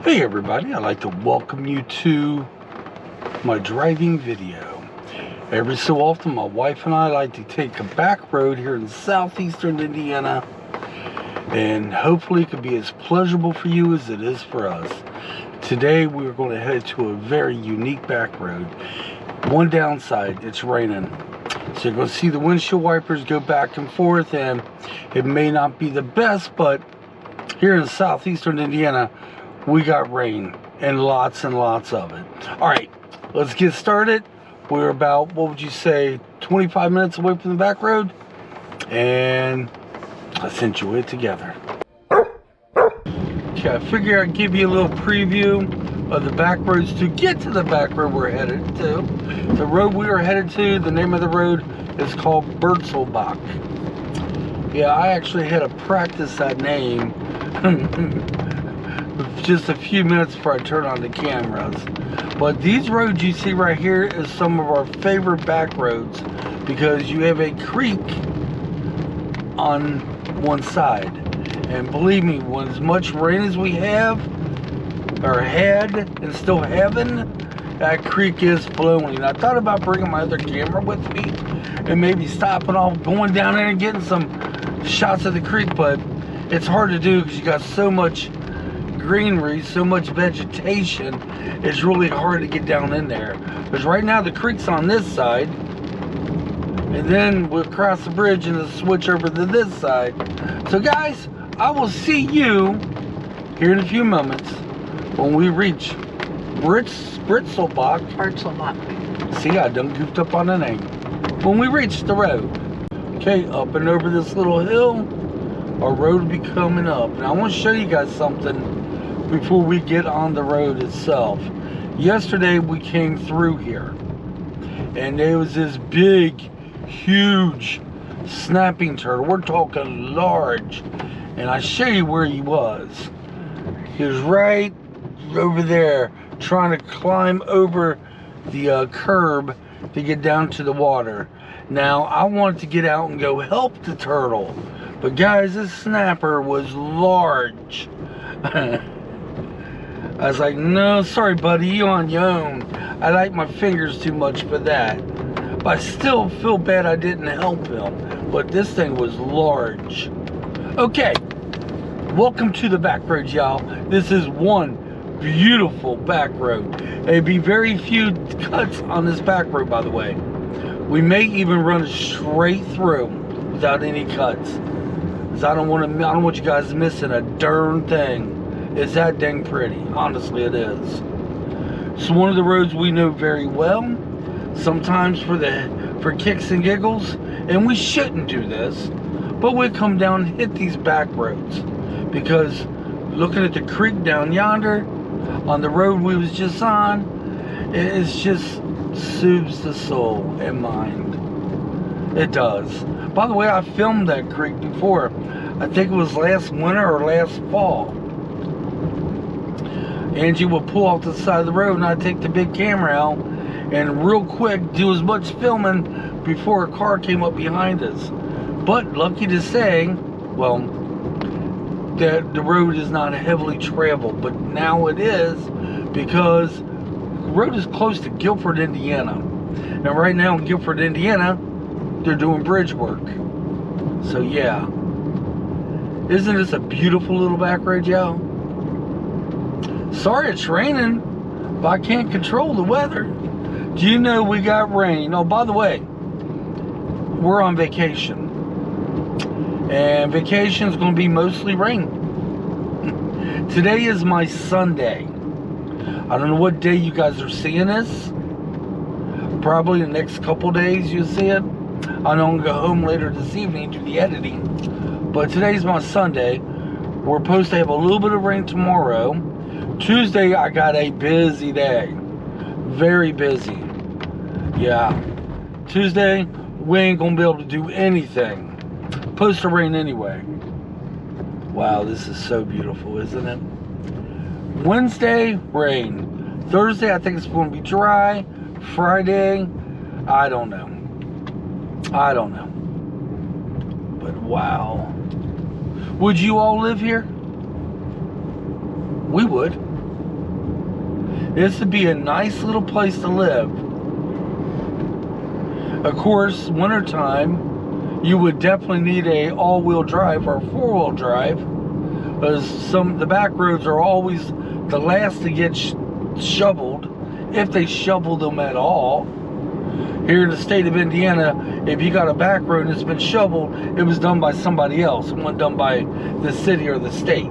Hey everybody, I'd like to welcome you to my driving video. Every so often my wife and I like to take a back road here in southeastern Indiana, and hopefully it can be as pleasurable for you as it is for us. Today we're going to head to a very unique back road. One downside, it's raining. So you're going to see the windshield wipers go back and forth, and it may not be the best, but here in southeastern Indiana we got rain and lots of it. All right, let's get started. We're about, what would you say, 25 minutes away from the back road, and let's enjoy it together. Okay, I figure I'd give you a little preview of the back roads to get to the back road we're headed to. The road we are headed to, the name of the road is called Bertzelbach. Yeah, I actually had to practice that name just a few minutes before I turn on the cameras. But these roads you see right here is some of our favorite back roads because you have a creek on one side. And believe me, when as much rain as we have, or had, and still having, that creek is flowing. I thought about bringing my other camera with me and maybe stopping off, going down there and getting some shots of the creek, but it's hard to do because you got so much greenery, so much vegetation. It's really hard to get down in there. Because right now the creek's on this side, and then we'll cross the bridge and it'll switch over to this side. So guys, I will see you here in a few moments when we reach Bertzelbach. See, I done goofed up on the name. When we reach the road. Okay, up and over this little hill, our road will be coming up. Now I want to show you guys something before we get on the road itself. Yesterday we came through here, and there was this big, huge snapping turtle. We're talking large. And I show you where he was. He was right over there trying to climb over the curb to get down to the water. Now I wanted to get out and go help the turtle, but guys, this snapper was large. I was like, no, sorry buddy, you on your own. I like my fingers too much for that. But I still feel bad I didn't help him. But this thing was large. Okay, welcome to the back road, y'all. This is one beautiful back road. There'd be very few cuts on this back road, by the way. We may even run straight through without any cuts. Because I don't want you guys missing a darn thing. It's that dang pretty. Honestly, it is. It's one of the roads we know very well. Sometimes for kicks and giggles. And we shouldn't do this. But we come down and hit these back roads. Because looking at the creek down yonder, on the road we was just on, it just soothes the soul and mind. It does. By the way, I filmed that creek before. I think it was last winter or last fall. Angie would pull off the side of the road and I'd take the big camera out and real quick do as much filming before a car came up behind us. But lucky to say, well, that the road is not heavily traveled, but now it is because the road is close to Guilford, Indiana. And right now in Guilford, Indiana, they're doing bridge work. So yeah, isn't this a beautiful little back road, y'all? Sorry it's raining, but I can't control the weather. Do you know we got rain? Oh, by the way, we're on vacation. And vacation is going to be mostly rain. Today is my Sunday. I don't know what day you guys are seeing this. Probably the next couple days you'll see it. I know I'm going to go home later this evening to do the editing. But today's my Sunday. We're supposed to have a little bit of rain tomorrow. Tuesday I got a busy day. Very busy. Yeah. Tuesday we ain't going to be able to do anything. Supposed to rain anyway. Wow, this is so beautiful, isn't it? Wednesday, rain. Thursday, I think it's going to be dry. Friday, I don't know. But wow. Would you all live here? We would. This would be a nice little place to live. Of course, wintertime, you would definitely need a all-wheel drive or four-wheel drive, because the back roads are always the last to get shoveled, if they shovel them at all. Here in the state of Indiana, if you got a back road and it's been shoveled, it was done by somebody else. It wasn't done by the city or the state.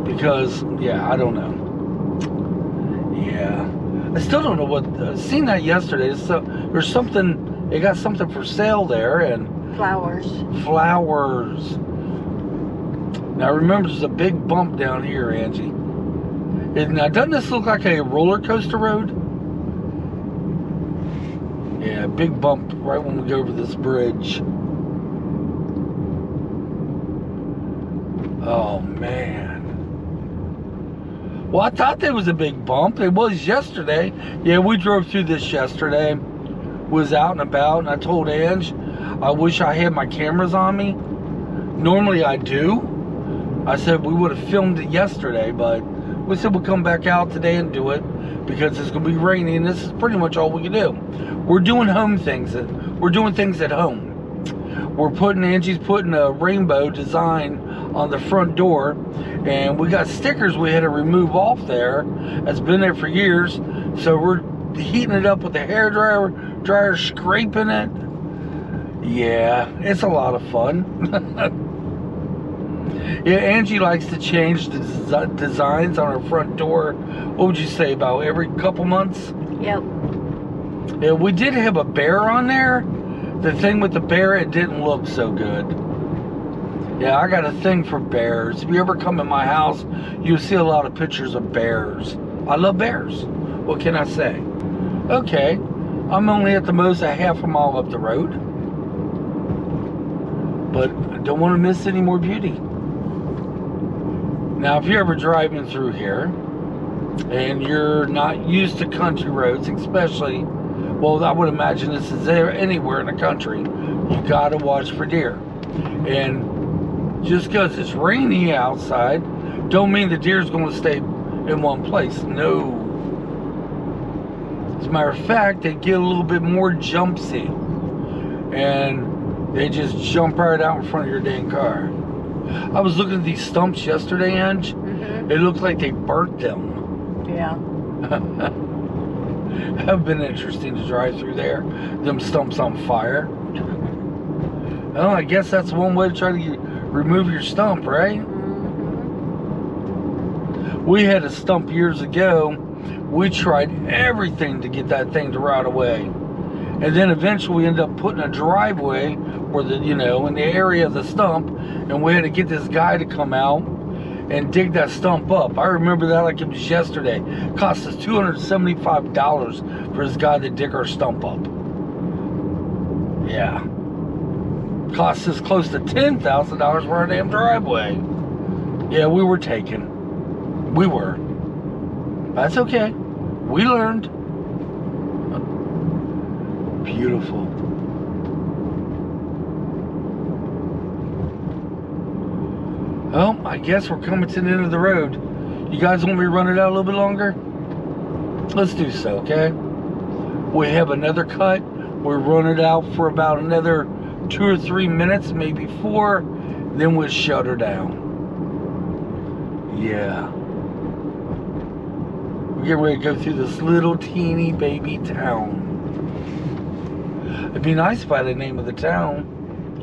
Because, yeah, I don't know. Yeah. I still don't know what, seen that yesterday. So, there's something, they got something for sale there, and flowers. Now remember, there's a big bump down here, Angie. Now, doesn't this look like a roller coaster road? Yeah, big bump right when we go over this bridge. Oh, man. Well, I thought there was a big bump. It was yesterday. Yeah, we drove through this yesterday. Was out and about, and I told Ange, I wish I had my cameras on me. Normally I do. I said we would have filmed it yesterday, but we said we'll come back out today and do it because it's going to be rainy, and this is pretty much all we can do. We're doing home things. We're doing things at home. Angie's putting a rainbow design on the front door, and we got stickers we had to remove off there. That's been there for years. So we're heating it up with a hairdryer, scraping it. Yeah, it's a lot of fun. Yeah, Angie likes to change the designs on her front door. What would you say, about every couple months? Yep. Yeah, we did have a bear on there. The thing with the bear, it didn't look so good. Yeah, I got a thing for bears. If you ever come in my house, you'll see a lot of pictures of bears. I love bears. What can I say? Okay, I'm only at the most a half a mile up the road. But I don't want to miss any more beauty. Now, if you're ever driving through here, and you're not used to country roads, especially, well, I would imagine this is there anywhere in the country, you gotta watch for deer. And just because it's rainy outside, don't mean the deer's gonna stay in one place. No. As a matter of fact, they get a little bit more jumpsy, and they just jump right out in front of your dang car. I was looking at these stumps yesterday, Ange. Mm-hmm. It looked like they burnt them. Yeah. Have been interesting to drive through there. Them stumps on fire. Well, I guess that's one way to try to remove your stump, right? Mm-hmm. We had a stump years ago. We tried everything to get that thing to rot away. And then eventually we ended up putting a driveway where the, in the area of the stump, and we had to get this guy to come out and dig that stump up. I remember that like it was yesterday. It cost us $275 for this guy to dig our stump up. Yeah. Cost us close to $10,000 for our damn driveway. Yeah, we were taken. We were. That's okay. We learned. Beautiful. Well, I guess we're coming to the end of the road. You guys want me to run it out a little bit longer? Let's do so, okay? We have another cut. We'll run it out for about another 2 or 3 minutes, maybe 4. Then we'll shut her down. Yeah. We're getting ready to go through this little teeny baby town. It'd be nice if I had the name of the town.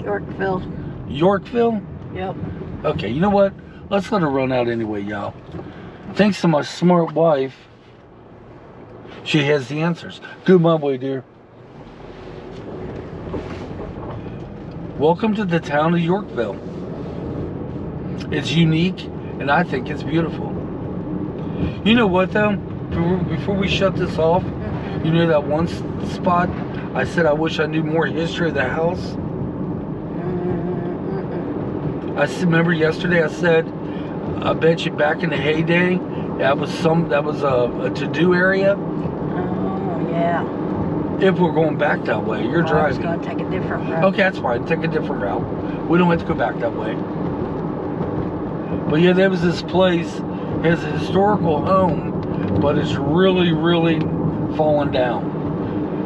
Yorkville. Yorkville? Yep. Okay, you know what? Let's let her run out anyway, y'all. Thanks to my smart wife, she has the answers. Good my way, dear. Welcome to the town of Yorkville. It's unique, and I think it's beautiful. You know what, though? Before we shut this off, you know that one spot I said I wish I knew more history of the house? Remember yesterday I said, I bet you back in the heyday, that was a to-do area. Oh, yeah. If we're going back that way, you're driving. I was going to take a different route. Okay, that's fine. Take a different route. We don't have to go back that way. But yeah, there was this place, it has a historical home but it's really, really fallen down.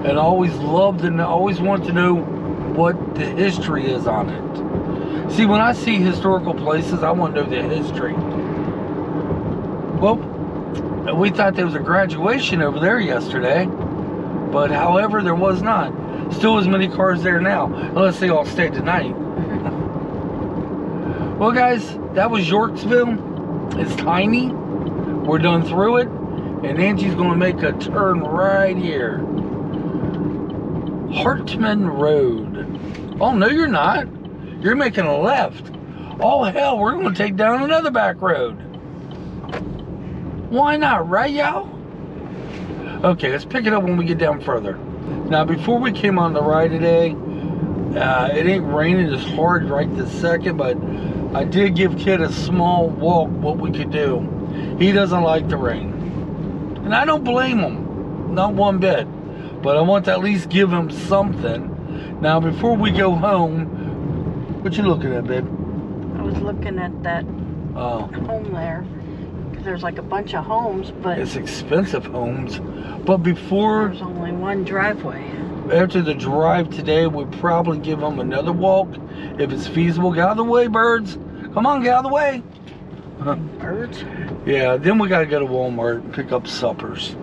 And I always loved and always want to know what the history is on it. See, when I see historical places, I want to know the history. Well, we thought there was a graduation over there yesterday, but however, there was not. Still as many cars there now, unless they all stayed tonight. Well, guys, that was Yorksville. It's tiny. We're done through it, and Angie's going to make a turn right here. Hartman Road. Oh, no, you're not. You're making a left. Oh, hell, we're going to take down another back road. Why not, right, y'all? Okay, let's pick it up when we get down further. Now, before we came on the ride today, it ain't raining as hard right this second, but I did give Kitt a small walk what we could do. He doesn't like the rain. And I don't blame him, not one bit. But I want to at least give him something. Now, before we go home, what you looking at, babe? I was looking at that home there. There's like a bunch of homes, but it's expensive homes. But before, there's only one driveway. After the drive today, we'll probably give them another walk if it's feasible. Get out of the way, birds. Come on, get out of the way. Birds? Yeah, then we got to go to Walmart and pick up suppers,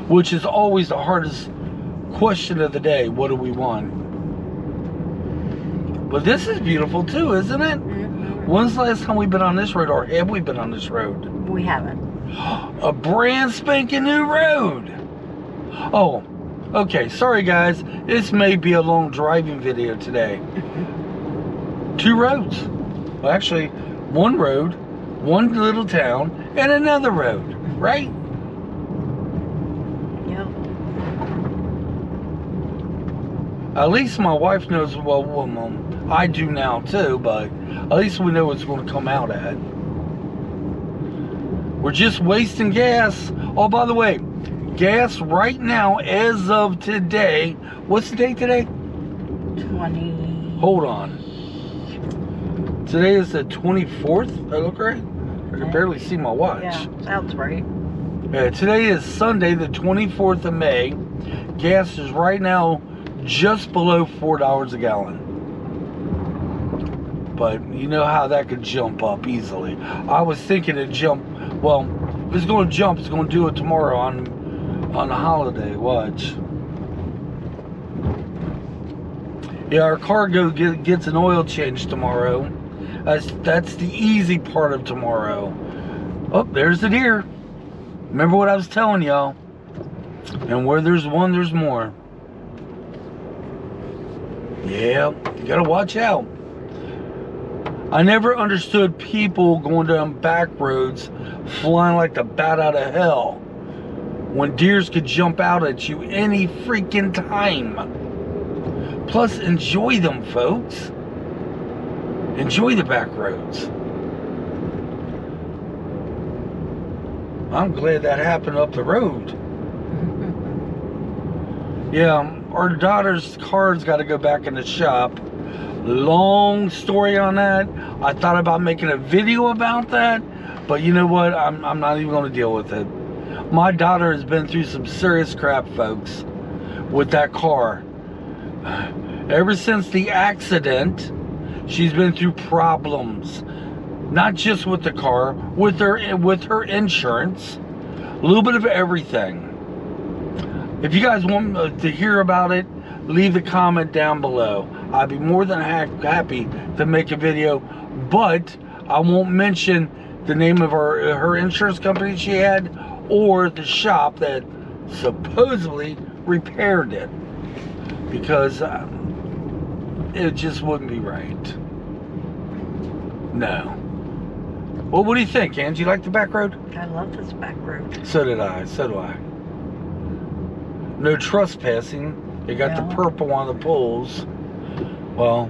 which is always the hardest question of the day. What do we want? But this is beautiful too, isn't it? Mm-hmm. When's the last time we've been on this road, or have we been on this road? We haven't. A brand spanking new road. Oh, okay, sorry guys. This may be a long driving video today. 2 roads. Well, actually, 1 road, 1 little town, and another road, right? Yep. At least my wife knows, well, I do now too, but at least we know what's going to come out at. We're just wasting gas. Oh, by the way, gas right now, as of today, what's the date today? 20. Hold on. Today is the 24th. I look right? I can barely see my watch. Yeah, sounds right. Yeah, today is Sunday, the 24th of May. Gas is right now just below $4 a gallon. But you know how that could jump up easily. I was thinking it'd jump. Well, if it's going to jump, it's going to do it tomorrow on the holiday. Watch. Yeah, our car gets an oil change tomorrow. That's the easy part of tomorrow. Oh, there's the deer. Remember what I was telling y'all. And where there's one, there's more. Yeah, you gotta watch out. I never understood people going down back roads flying like the bat out of hell when deers could jump out at you any freaking time. Plus, enjoy them, folks. Enjoy the back roads. I'm glad that happened up the road. Yeah, our daughter's car's got to go back in the shop. Long story on that. I thought about making a video about that, but you know what? I'm not even going to deal with it. My daughter has been through some serious crap, folks, with that car. Ever since the accident, she's been through problems. Not just with the car, with her insurance, a little bit of everything. If you guys want to hear about it, leave a comment down below. I'd be more than happy to make a video, but I won't mention the name of her insurance company she had or the shop that supposedly repaired it, because it just wouldn't be right. No. Well, what do you think, Angie? You like the back road? I love this back road. So did I. So do I. No trespassing. They got the purple on the poles. Well,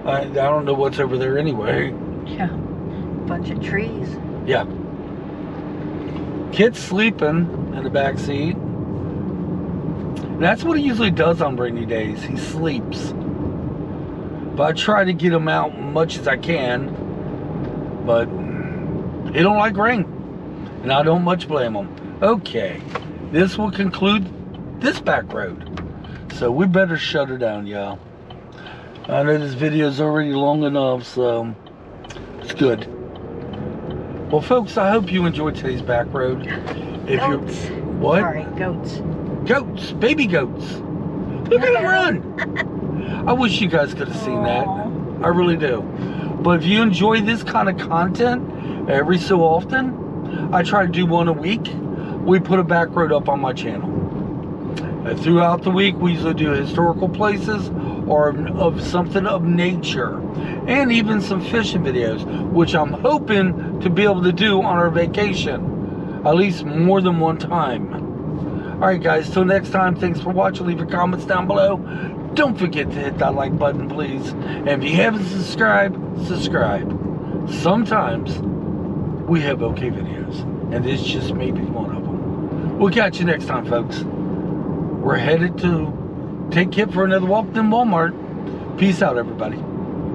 I don't know what's over there anyway. Yeah. Bunch of trees. Yeah. Kitt's sleeping in the back seat. That's what he usually does on rainy days. He sleeps. But I try to get him out much as I can. But he don't like rain. And I don't much blame him. Okay, this will conclude this back road. So we better shut her down, y'all. I know this video is already long enough, so it's good. Well, folks, I hope you enjoyed today's back road. If Goats. you're what? Sorry, goats. Goats, baby goats. Look at them run. I wish you guys could have seen that. I really do. But if you enjoy this kind of content every so often, I try to do one a week. We put a back road up on my channel. Throughout the week, we usually do historical places or of something of nature, and even some fishing videos, which I'm hoping to be able to do on our vacation, at least more than one time. Alright guys, till next time, thanks for watching. Leave your comments down below. Don't forget to hit that like button, please. And if you haven't subscribed, subscribe. Sometimes we have okay videos, and this just may be one of them. We'll catch you next time, folks. We're headed to take Kitt for another walk in Walmart. Peace out, everybody.